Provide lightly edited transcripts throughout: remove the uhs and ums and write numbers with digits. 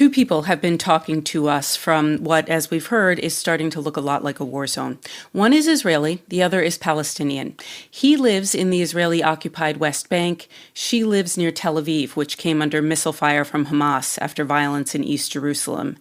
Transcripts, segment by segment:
Two people have been talking to us from what, as we've heard, is starting to look a lot like a war zone. One is Israeli, the other is Palestinian. He lives in the Israeli-occupied West Bank. She lives near Tel Aviv, which came under missile fire from Hamas after violence in East Jerusalem.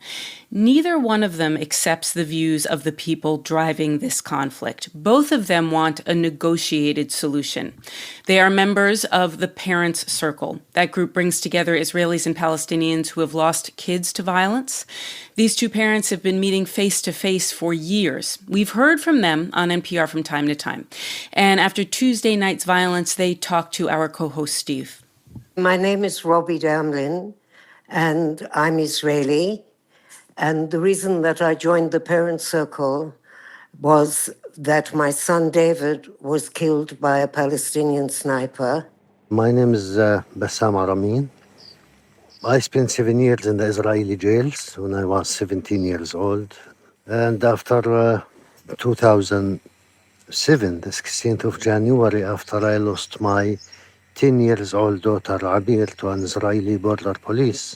Neither one of them accepts the views of the people driving this conflict. Both of them want a negotiated solution. They are members of the Parents Circle. That group brings together Israelis and Palestinians who have lost kids to violence. These two parents have been meeting face-to-face for years. We've heard from them on NPR from time to time. And after Tuesday night's violence, they talked to our co-host Steve. My name is Robbie Damlin, and I'm Israeli. And the reason that I joined the Parents Circle was that my son David was killed by a Palestinian sniper. My name is Bassam Aramin. I spent 7 years in the Israeli jails when I was 17 years old. And after 2007, the 16th of January, after I lost my 10 years old daughter Abir to an Israeli border police,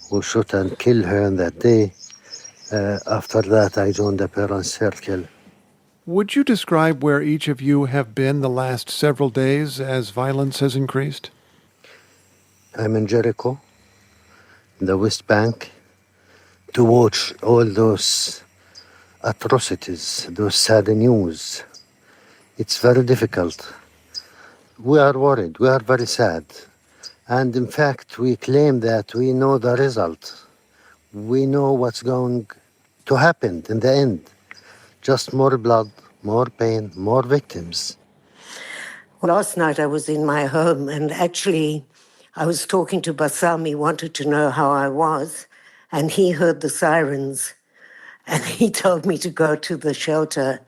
who shot and killed her on that day. After that, I joined the Parents Circle. Would you describe where each of you have been the last several days as violence has increased? I'm in Jericho, the West Bank, to watch all those atrocities, those sad news. It's very difficult. We are worried. We are very sad. And in fact, we claim that we know the result. We know what's going to happen in the end. Just more blood, more pain, more victims. Last night I was in my home, and actually I was talking to Bassam. He wanted to know how I was, and he heard the sirens, and he told me to go to the shelter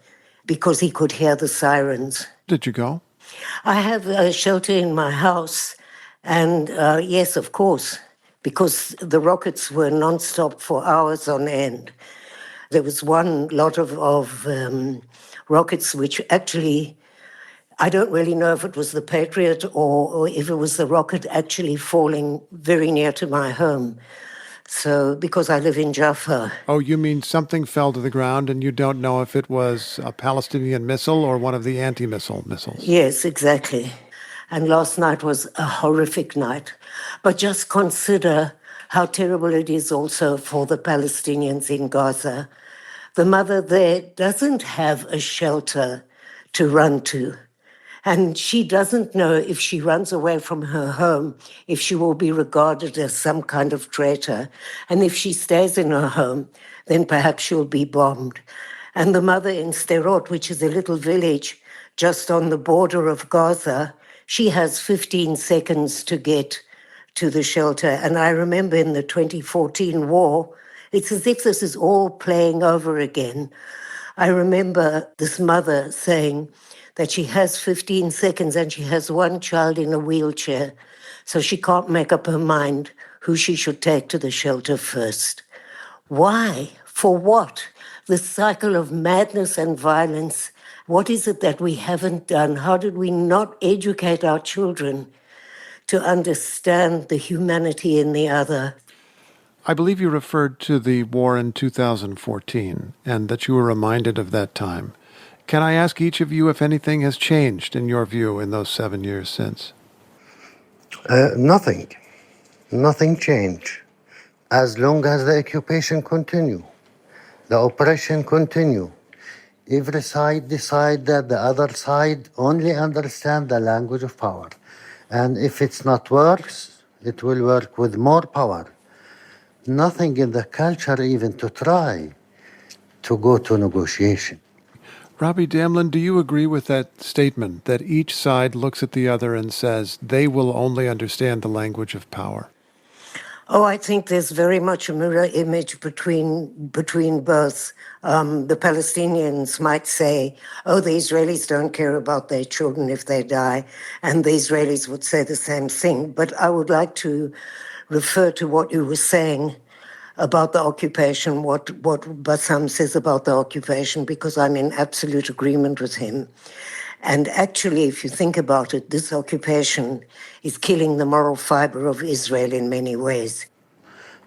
because he could hear the sirens. Did you go? I have a shelter in my house. And yes, of course, because the rockets were nonstop for hours on end. There was one lot of rockets which actually, I don't really know if it was the Patriot or if it was the rocket actually falling very near to my home. So, because I live in Jaffa. Oh, you mean something fell to the ground and you don't know if it was a Palestinian missile or one of the anti-missile missiles? Yes, exactly. And last night was a horrific night. But just consider how terrible it is also for the Palestinians in Gaza. The mother there doesn't have a shelter to run to. And she doesn't know if she runs away from her home, if she will be regarded as some kind of traitor. And if she stays in her home, then perhaps she'll be bombed. And the mother in Sderot, which is a little village just on the border of Gaza, she has 15 seconds to get to the shelter. And I remember in the 2014 war, it's as if this is all playing over again. I remember this mother saying that she has 15 seconds and she has one child in a wheelchair, so she can't make up her mind who she should take to the shelter first. Why? For what? The cycle of madness and violence. What is it that we haven't done? How did we not educate our children to understand the humanity in the other? I believe you referred to the war in 2014 and that you were reminded of that time. Can I ask each of you if anything has changed in your view in those 7 years since? Nothing. Nothing changed. As long as the occupation continue, the oppression continue. Every side decide that the other side only understand the language of power. And if it's not works, it will work with more power. Nothing in the culture even to try to go to negotiation. Robbie Damlin, do you agree with that statement that each side looks at the other and says they will only understand the language of power? Oh, I think there's very much a mirror image between both. The Palestinians might say, oh, the Israelis don't care about their children if they die, and the Israelis would say the same thing. But I would like to refer to what you were saying about the occupation, what Bassam says about the occupation, because I'm in absolute agreement with him. And actually, if you think about it, this occupation is killing the moral fiber of Israel in many ways.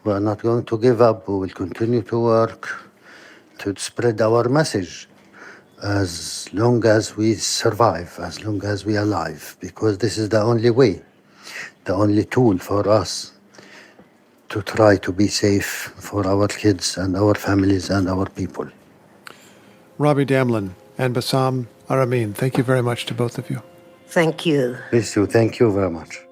We are not going to give up. We will continue to work to spread our message as long as we survive, as long as we are alive, because this is the only way, the only tool for us to try to be safe for our kids and our families and our people. Robbie Damlin and Bassam Aramin, thank you very much to both of you. Thank you. Please do. Thank you very much.